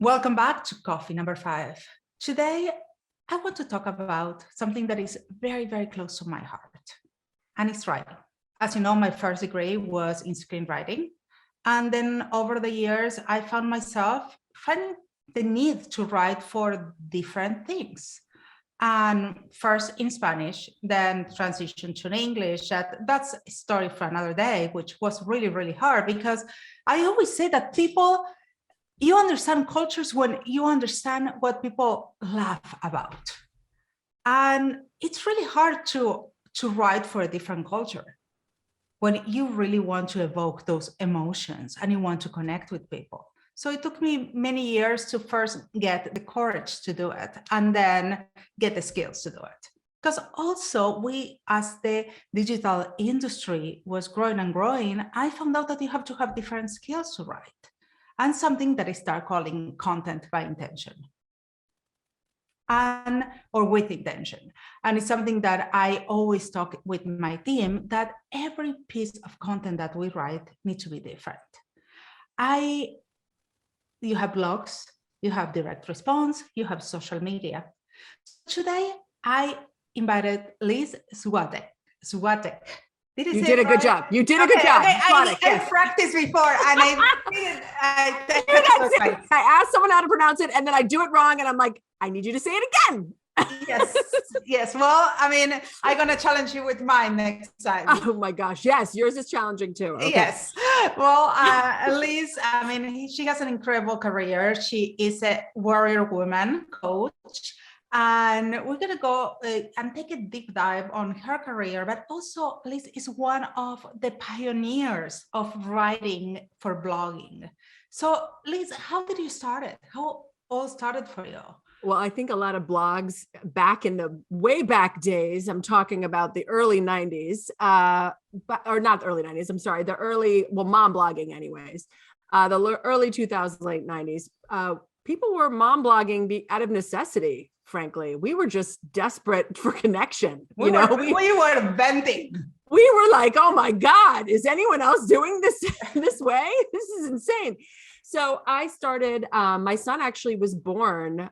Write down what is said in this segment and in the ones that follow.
Welcome back to Coffee number 5. Today, I want to talk about something that is very, very close to my heart, and it's writing. As you know, my first degree was in screenwriting. And then over the years, I found myself finding the need to write for different things. And first in Spanish, then transition to English. That's a story for another day, which was really, really hard because I always say that you understand cultures when you understand what people laugh about. And it's really hard to write for a different culture when you really want to evoke those emotions and you want to connect with people. So it took me many years to first get the courage to do it and then get the skills to do it. Because also as the digital industry was growing and growing, I found out that you have to have different skills to write. And something that I start calling content by intention or with intention. And it's something that I always talk with my team, that every piece of content that we write needs to be different. You have blogs, you have direct response, you have social media. Today, I invited Liz Svatek. You did a good job. You did a good job. Okay. I practiced before and I asked someone how to pronounce it and then I do it wrong and I'm like, I need you to say it again. Yes. Well, I mean, I'm going to challenge you with mine next time. Oh my gosh. Yes. Yours is challenging too. Okay. Yes. Well, Liz, I mean, she has an incredible career. She is a warrior woman coach. And we're going to go and take a deep dive on her career, but also Liz is one of the pioneers of writing for blogging. So Liz, how did you start it? How all started for you? Well, I think a lot of blogs back in the way back days, I'm talking about the early 90s, or not the early 90s, I'm sorry, mom blogging anyways, the early 2000s, late 90s, people were mom blogging out of necessity. Frankly, we were just desperate for connection. We were venting. We were like, oh my God, is anyone else doing this way? This is insane. So I started, my son actually was born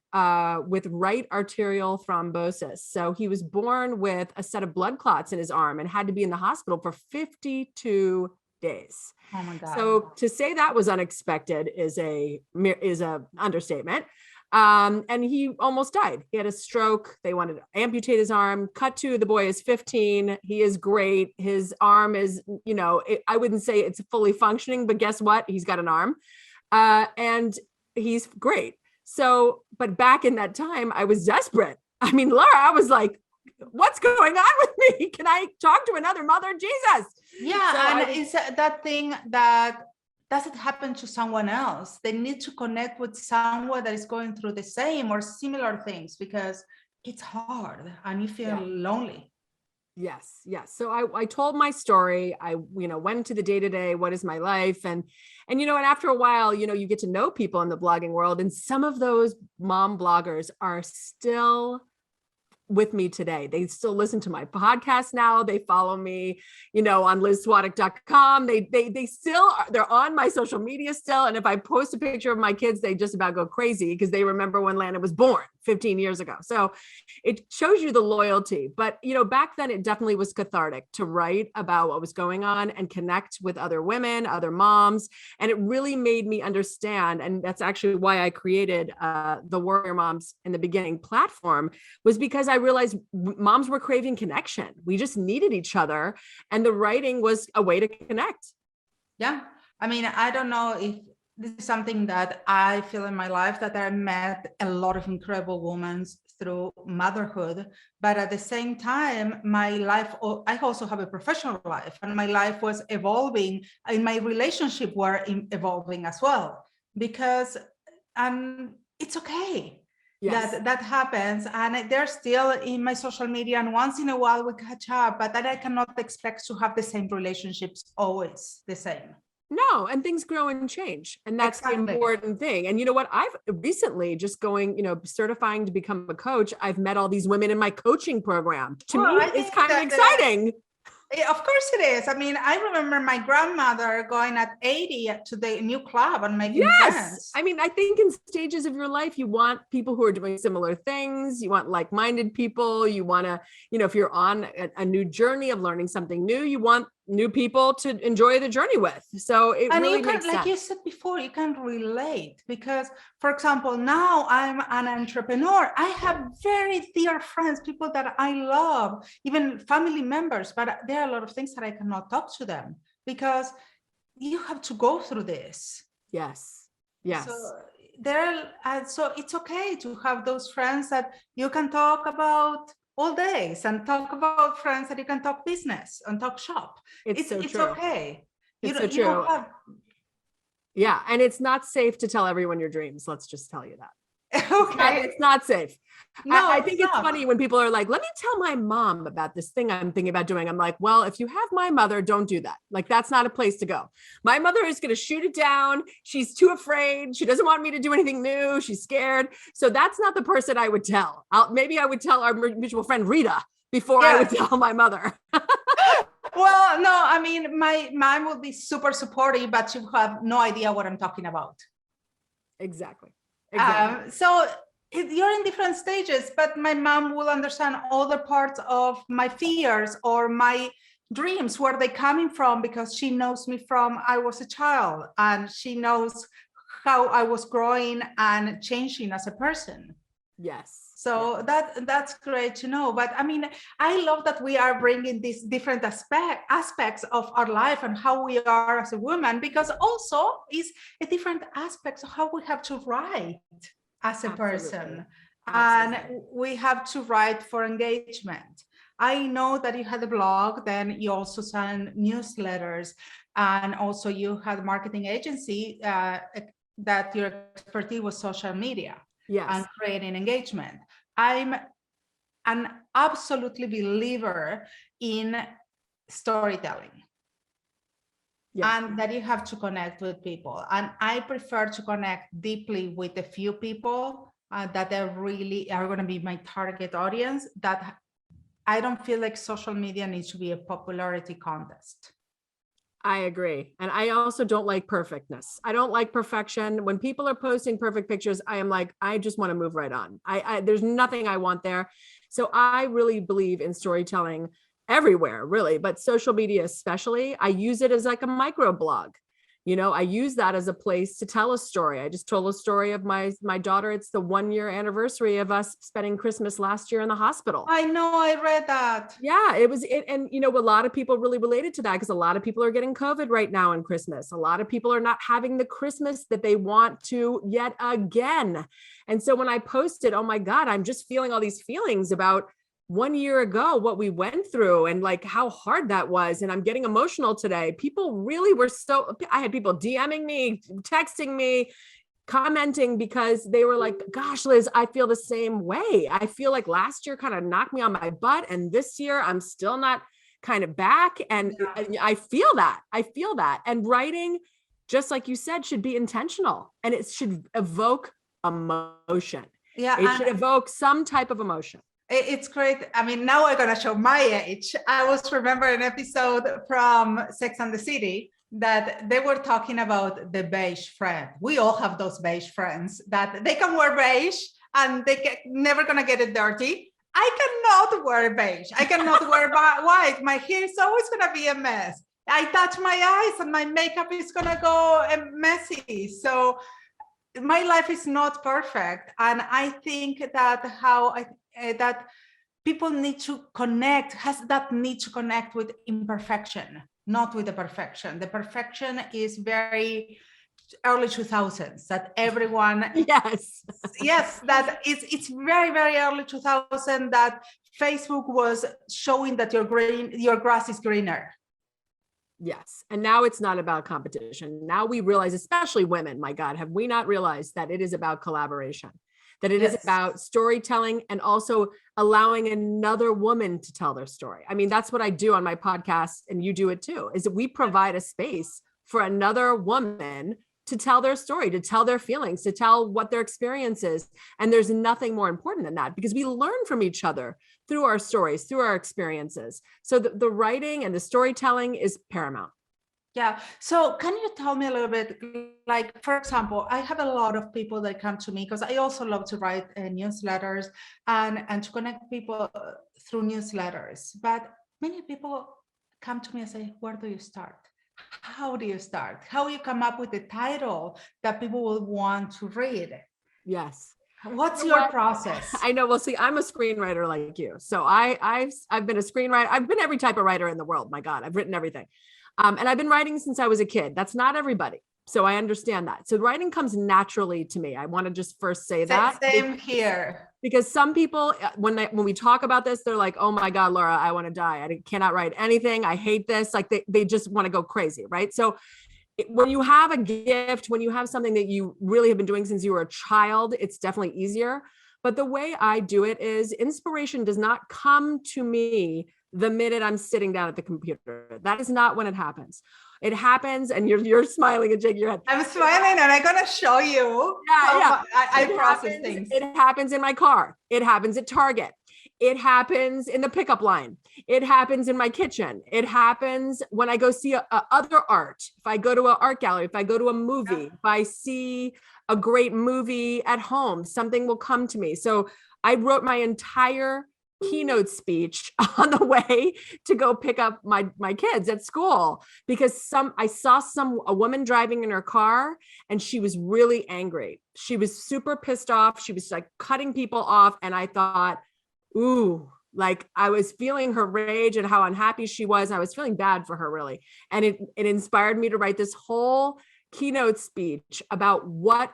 with right arterial thrombosis. So he was born with a set of blood clots in his arm and had to be in the hospital for 52 days. Oh my God. So to say that was unexpected is a understatement. And he almost died. He had a stroke. They wanted to amputate his arm. Cut to the boy is 15. He is great. His arm is, I wouldn't say it's fully functioning, but guess what? He's got an arm. And he's great. So, but back in that time, I was desperate. I mean, Lara, I was like, what's going on with me? Can I talk to another mother? Jesus. Yeah. So it's that thing that doesn't happen to someone else. They need to connect with someone that is going through the same or similar things because it's hard and you feel lonely. Yes. So I told my story. I, went into the day-to-day, what is my life? And after a while, you get to know people in the blogging world. And some of those mom bloggers are still with me today. They still listen to my podcast now. They follow me, on lizsvatek.com. They still are, they're on my social media still. And if I post a picture of my kids, they just about go crazy because they remember when Lana was born 15 years ago. So it shows you the loyalty, but back then it definitely was cathartic to write about what was going on and connect with other women, other moms. And it really made me understand. And that's actually why I created the Warrior Moms in the Beginning platform, was because I realized moms were craving connection. We just needed each other. And the writing was a way to connect. Yeah. I mean, I don't know if this is something that I feel in my life, that I met a lot of incredible women through motherhood, but at the same time, my life, I also have a professional life, and my life was evolving, and my relationship were evolving as well, because it's okay. Yes. That happens, and they're still in my social media, and once in a while we catch up, but that I cannot expect to have the same relationships always the same. No, and things grow and change. And that's the important thing. And you know what? I've recently just going, certifying to become a coach. I've met all these women in my coaching program. To me, it's kind of exciting. Of course it is. I mean, I remember my grandmother going at 80 to the new club and making friends. I mean, I think in stages of your life, you want people who are doing similar things. You want like-minded people. You want to, if you're on a new journey of learning something new, you want new people to enjoy the journey with. So it And really you can, makes like sense. you said before, you can relate because, for example, now I'm an entrepreneur. I have very dear friends, people that I love, even family members, but there are a lot of things that I cannot talk to them because you have to go through this. Yes. Yes. So it's okay to have those friends that you can talk about all days and talk about friends that you can talk business and talk shop. It's so true. Okay. It's so true. Don't have... Yeah. And it's not safe to tell everyone your dreams. Let's just tell you that. Okay. It's not safe. No, I think it's funny when people are like, let me tell my mom about this thing I'm thinking about doing. I'm like, well, if you have my mother, don't do that. Like, that's not a place to go. My mother is going to shoot it down. She's too afraid. She doesn't want me to do anything new. She's scared. So that's not the person I would tell. Maybe I would tell our mutual friend Rita before I would tell my mother. Well, no, I mean, my mom will be super supportive, but she will have no idea what I'm talking about. Exactly. So you're in different stages, but my mom will understand all the parts of my fears or my dreams, where they're coming from, because she knows me from I was a child, and she knows how I was growing and changing as a person. Yes. So that's great to know. But I mean, I love that we are bringing these different aspects of our life and how we are as a woman, because also is a different aspects of how we have to write as a person. And we have to write for engagement. I know that you had a blog, then you also send newsletters, and also you had a marketing agency that your expertise was social media. Yes. And creating engagement. I'm an absolutely believer in storytelling. Yeah. And that you have to connect with people. And I prefer to connect deeply with a few people that are really are going to be my target audience. That I don't feel like social media needs to be a popularity contest. I agree. And I also don't like perfectness. I don't like perfection. When people are posting perfect pictures, I am like, I just want to move right on. There's nothing I want there. So I really believe in storytelling everywhere, really, but social media especially. I use it as like a micro blog. I use that as a place to tell a story. I just told a story of my daughter. It's the 1-year anniversary of us spending Christmas last year in the hospital. I know, I read that. Yeah, it was it. And, a lot of people really related to that because a lot of people are getting COVID right now in Christmas. A lot of people are not having the Christmas that they want to yet again. And so when I posted, oh my God, I'm just feeling all these feelings about 1 year ago, what we went through and like how hard that was. And I'm getting emotional today. People really were I had people DMing me, texting me, commenting because they were like, gosh, Liz, I feel the same way. I feel like last year kind of knocked me on my butt. And this year I'm still not kind of back. And I feel that. And writing, just like you said, should be intentional and it should evoke emotion. Yeah. It should evoke some type of emotion. It's great. I mean, now I'm going to show my age. I was remember an episode from Sex and the City that they were talking about the beige friend. We all have those beige friends that they can wear beige and never going to get it dirty. I cannot wear beige. I cannot wear white. My hair is always going to be a mess. I touch my eyes and my makeup is going to go messy. So my life is not perfect. And I think that that people need to connect, need to connect with imperfection, not with the perfection. The perfection is very early 2000s that everyone, yes, that it's very, very early 2000 that Facebook was showing that your grass is greener. Yes. And now it's not about competition. Now we realize, especially women, my God, have we not realized that it is about collaboration? That it is about storytelling and also allowing another woman to tell their story. I mean, that's what I do on my podcast, and you do it too, is that we provide a space for another woman to tell their story, to tell their feelings, to tell what their experience is. And there's nothing more important than that, because we learn from each other through our stories, through our experiences. So the writing and the storytelling is paramount. Yeah. So can you tell me a little bit, like, for example, I have a lot of people that come to me because I also love to write newsletters and to connect people through newsletters. But many people come to me and say, where do you start? How do you start? How you come up with the title that people will want to read? Yes. What's You know your what? process? I know. Well, see, I'm a screenwriter like you. So I've been a screenwriter. I've been every type of writer in the world. My God, I've written everything. And I've been writing since I was a kid. That's not everybody. So I understand that. So writing comes naturally to me. I want to just first say that. Same here. Because some people, when we talk about this, they're like, oh my God, Laura, I want to die. I cannot write anything. I hate this. Like they just want to go crazy, right? So when you have a gift, when you have something that you really have been doing since you were a child, it's definitely easier. But the way I do it is inspiration does not come to me the minute I'm sitting down at the computer. That is not when it happens. It happens, and you're smiling and shaking your head. I'm smiling, and I'm gonna show you how I process things. It happens in my car. It happens at Target. It happens in the pickup line. It happens in my kitchen. It happens when I go see other art. If I go to an art gallery, if I go to a movie, if I see a great movie at home, something will come to me. So I wrote my entire keynote speech on the way to go pick up my kids at school, because I saw a woman driving in her car and she was really angry. She was super pissed off. She was like cutting people off. And I thought, ooh, like I was feeling her rage and how unhappy she was. I was feeling bad for her, really. And it inspired me to write this whole keynote speech about what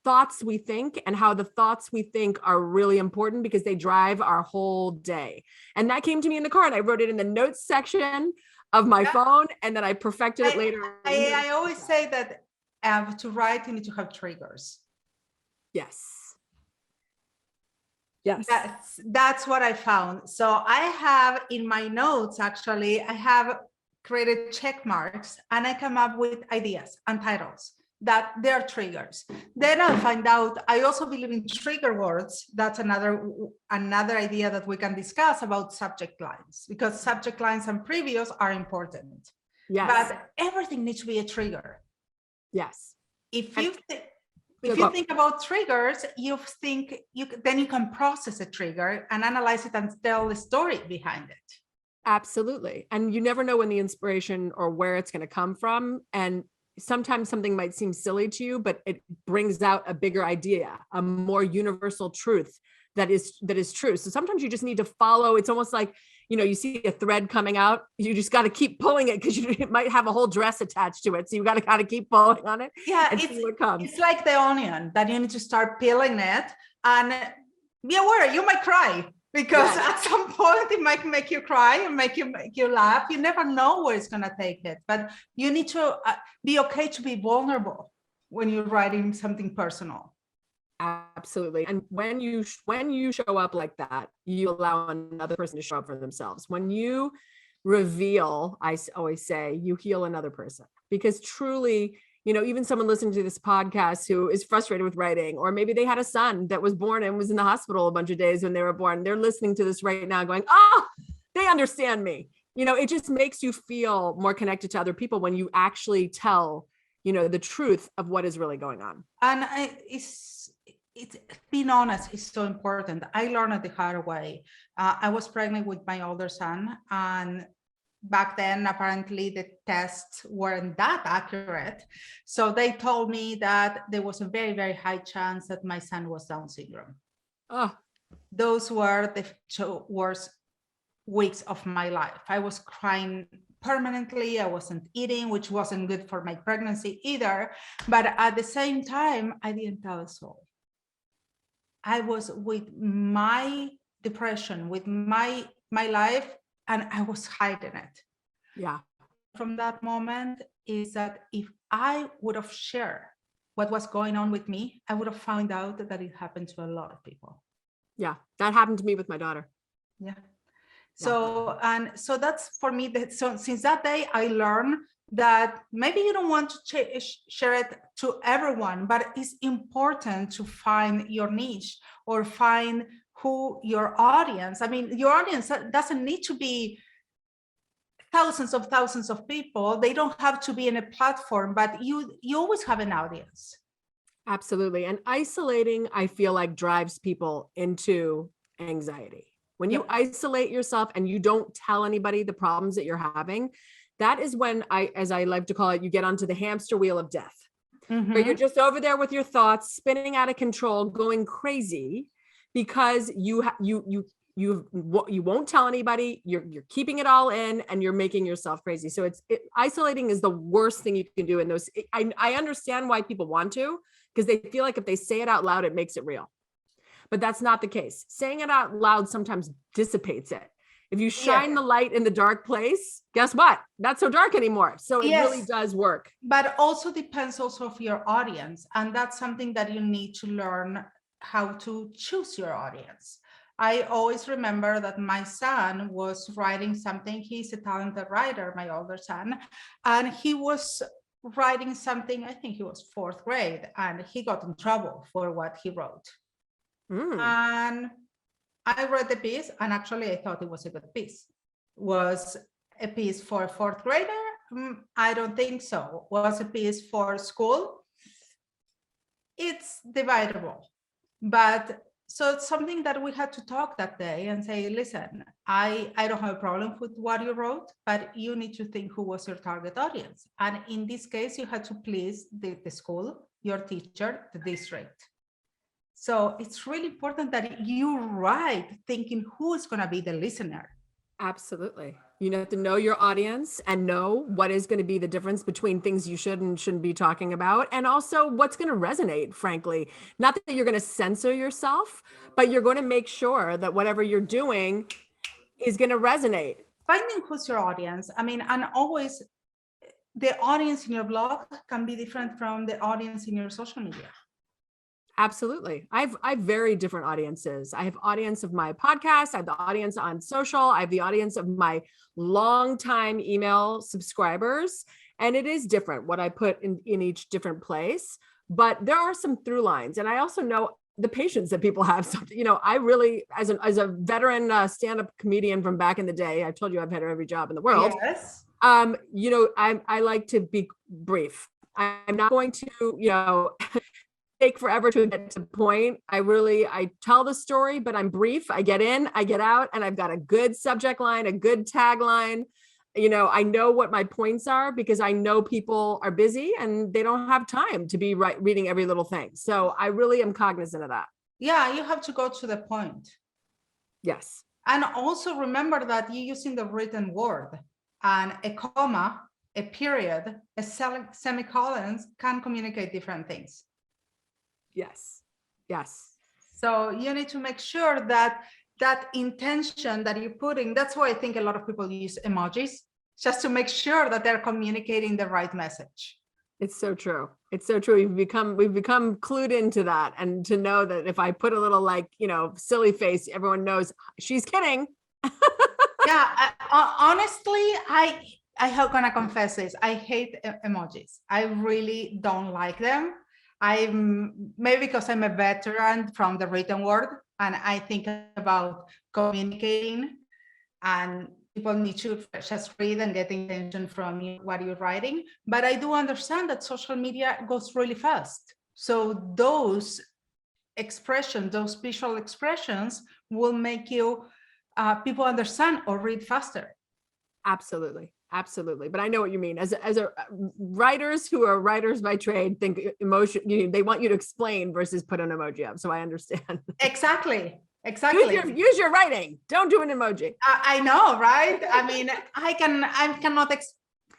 thoughts we think and how the thoughts we think are really important because they drive our whole day. And that came to me in the car, and I wrote it in the notes section of my phone, and then I perfected it later. I always say that to write, you need to have triggers. Yes. Yes. That's what I found. So I have in my notes, actually, I have created check marks, and I come up with ideas and titles that they're triggers. Then I'll find out, I also believe in trigger words. That's another idea that we can discuss about subject lines, because subject lines and previous are important. Yes. But everything needs to be a trigger. Yes. If you think about triggers, then you can process a trigger and analyze it and tell the story behind it. Absolutely. And you never know when the inspiration or where it's going to come from. And sometimes something might seem silly to you, but it brings out a bigger idea, a more universal truth that is true. So sometimes you just need to follow. It's almost like, you see a thread coming out, you just got to keep pulling it because it might have a whole dress attached to it. So you got to kind of keep pulling on it. Yeah, and see what comes. It's like the onion that you need to start peeling it, and be aware you might cry. Because at some point it might make you cry and make you laugh. You never know where it's going to take it, but you need to be okay to be vulnerable when you're writing something personal. Absolutely. And when you show up like that, you allow another person to show up for themselves. When you reveal, I always say, you heal another person, because truly, even someone listening to this podcast who is frustrated with writing, or maybe they had a son that was born and was in the hospital a bunch of days when they were born. They're listening to this right now going, oh, they understand me. It just makes you feel more connected to other people when you actually tell, the truth of what is really going on. And it's being honest is so important. I learned it the hard way. I was pregnant with my older son, and back then, apparently the tests weren't that accurate. So they told me that there was a very, very high chance that my son was Down syndrome. Oh. Those were the worst weeks of my life. I was crying permanently. I wasn't eating, which wasn't good for my pregnancy either. But at the same time, I didn't tell a soul. I was with my depression, with my life, and I was hiding it. Yeah. From that moment is that if I would have shared what was going on with me, I would have found out that it happened to a lot of people. Yeah, that happened to me with my daughter. Yeah. So that's for me. So since that day, I learned that maybe you don't want to share it to everyone, but it's important to find your niche or find who your audience. I mean, your audience doesn't need to be thousands of people. They don't have to be in a platform, but you always have an audience. Absolutely. And isolating, I feel like, drives people into anxiety. When you isolate yourself and you don't tell anybody the problems that you're having, that is when as I like to call it, you get onto the hamster wheel of death, where you're just over there with your thoughts spinning out of control, going crazy because you won't tell anybody, you're keeping it all in, and you're making yourself crazy. So isolating is the worst thing you can do in those. I understand why people want to, because they feel like if they say it out loud, it makes it real. But that's not the case. Saying it out loud sometimes dissipates it. If you shine the light in the dark place, guess what? Not so dark anymore. So it really does work. But also depends also of your audience. And that's something that you need to learn how to choose your audience. I always remember that my son was writing something. He's a talented writer, my older son, and he was writing something, I think he was 4th grade, and he got in trouble for what he wrote. And I read the piece, and actually I thought it was a good piece. Was a piece for a 4th grader? I don't think so. Was a piece for school? It's debatable. But so it's something that we had to talk that day and say, listen, I don't have a problem with what you wrote, but you need to think who was your target audience. And in this case, you had to please the school, your teacher, the district. So it's really important that you write thinking who is going to be the listener. Absolutely. You have to know your audience and know what is going to be the difference between things you should and shouldn't be talking about. And also what's going to resonate, frankly. Not that you're going to censor yourself, but you're going to make sure that whatever you're doing is going to resonate. Finding who's your audience. I mean, and always the audience in your blog can be different from the audience in your social media. Absolutely. I've very different audiences. I have audience of my podcast. I have the audience on social. I have the audience of my longtime email subscribers. And it is different what I put in each different place, but there are some through lines. And I also know the patience that people have. So, I really, as a veteran stand-up comedian from back in the day, I told you I've had every job in the world. Yes. I like to be brief. I'm not going to, take forever to get to the point. I tell the story, but I'm brief. I get in, I get out, and I've got a good subject line, a good tagline. I know what my points are because I know people are busy and they don't have time to be reading every little thing. So I really am cognizant of that. Yeah, you have to go to the point. Yes. And also remember that you're using the written word, and a comma, a period, a semicolons can communicate different things. Yes. Yes. So you need to make sure that intention that you're putting, that's why I think a lot of people use emojis, just to make sure that they're communicating the right message. It's so true. It's so true. We've become clued into that, and to know that if I put a little silly face, everyone knows she's kidding. Yeah, honestly, I'm gonna confess this. I hate emojis. I really don't like them. Maybe because I'm a veteran from the written word, and I think about communicating, and people need to just read and get attention from you, what you're writing. But I do understand that social media goes really fast. So those expressions, those visual expressions will make you people understand or read faster. Absolutely. Absolutely. But I know what you mean. As a writers who are writers by trade think emotion, they want you to explain versus put an emoji up. So I understand. Exactly. Use your writing. Don't do an emoji. I know, right? I mean, I cannot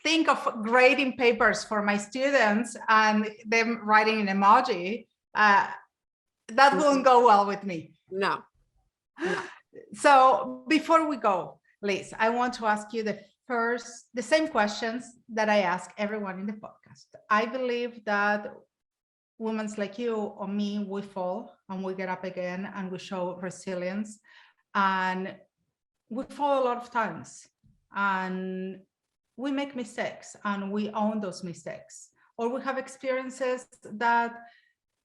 think of grading papers for my students and them writing an emoji. That won't go well with me. No. So before we go, Liz, I want to ask you the same questions that I ask everyone in the podcast. I believe that women like you or me, we fall and we get up again and we show resilience, and we fall a lot of times. And we make mistakes and we own those mistakes, or we have experiences that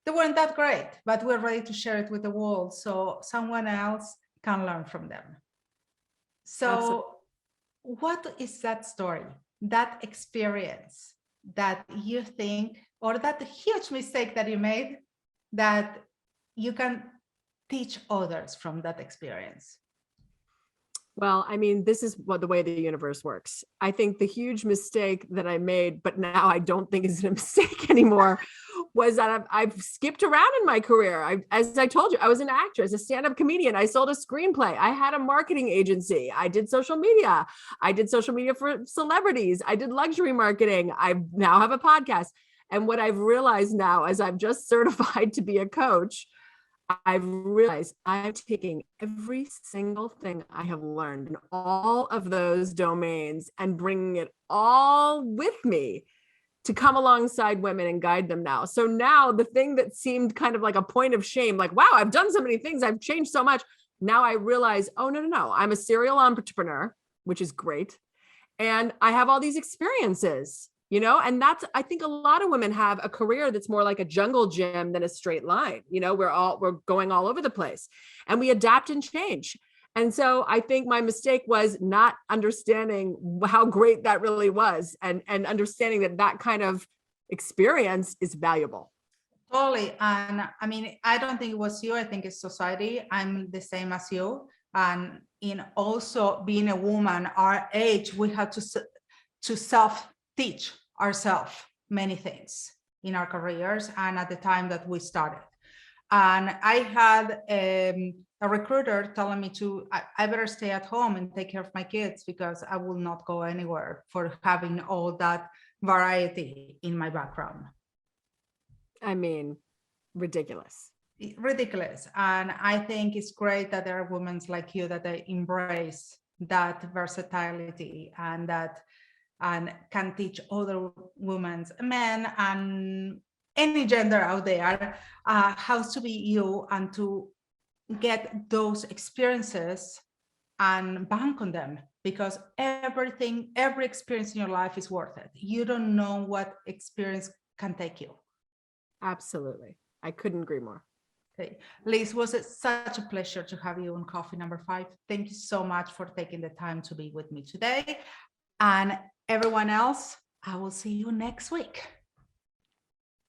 they weren't that great, but we're ready to share it with the world so someone else can learn from them. Absolutely. So what is that story, that experience that you think, or that huge mistake that you made that you can teach others from that experience? Well, I mean, this is what the way the universe works. I think the huge mistake that I made, but now I don't think is a mistake anymore, was that I've skipped around in my career. As I told you, I was an actress, a stand-up comedian. I sold a screenplay. I had a marketing agency. I did social media. I did social media for celebrities. I did luxury marketing. I now have a podcast. And what I've realized now, as I'm just certified to be a coach, I've realized I'm taking every single thing I have learned in all of those domains and bringing it all with me to come alongside women and guide them now. So now the thing that seemed kind of like a point of shame, like, wow, I've done so many things, I've changed so much. Now I realize, oh, no, I'm a serial entrepreneur, which is great. And I have all these experiences, and that's, I think a lot of women have a career that's more like a jungle gym than a straight line. We're going all over the place and we adapt and change. And so I think my mistake was not understanding how great that really was, and understanding that kind of experience is valuable. Totally. And I mean, I don't think it was you. I think it's society. I'm the same as you. And in also being a woman, our age, we have to self-teach ourselves many things in our careers and at the time that we started. And I had a recruiter telling me I better stay at home and take care of my kids because I will not go anywhere for having all that variety in my background. I mean, ridiculous. And I think it's great that there are women like you that they embrace that versatility and can teach other women, men, and any gender out there how to be you and to get those experiences and bank on them, because every experience in your life is worth it. You don't know what experience can take you. Absolutely. I couldn't agree more. Okay. Liz, was it such a pleasure to have you on Coffee Number 5. Thank you so much for taking the time to be with me today. And everyone else, I will see you next week.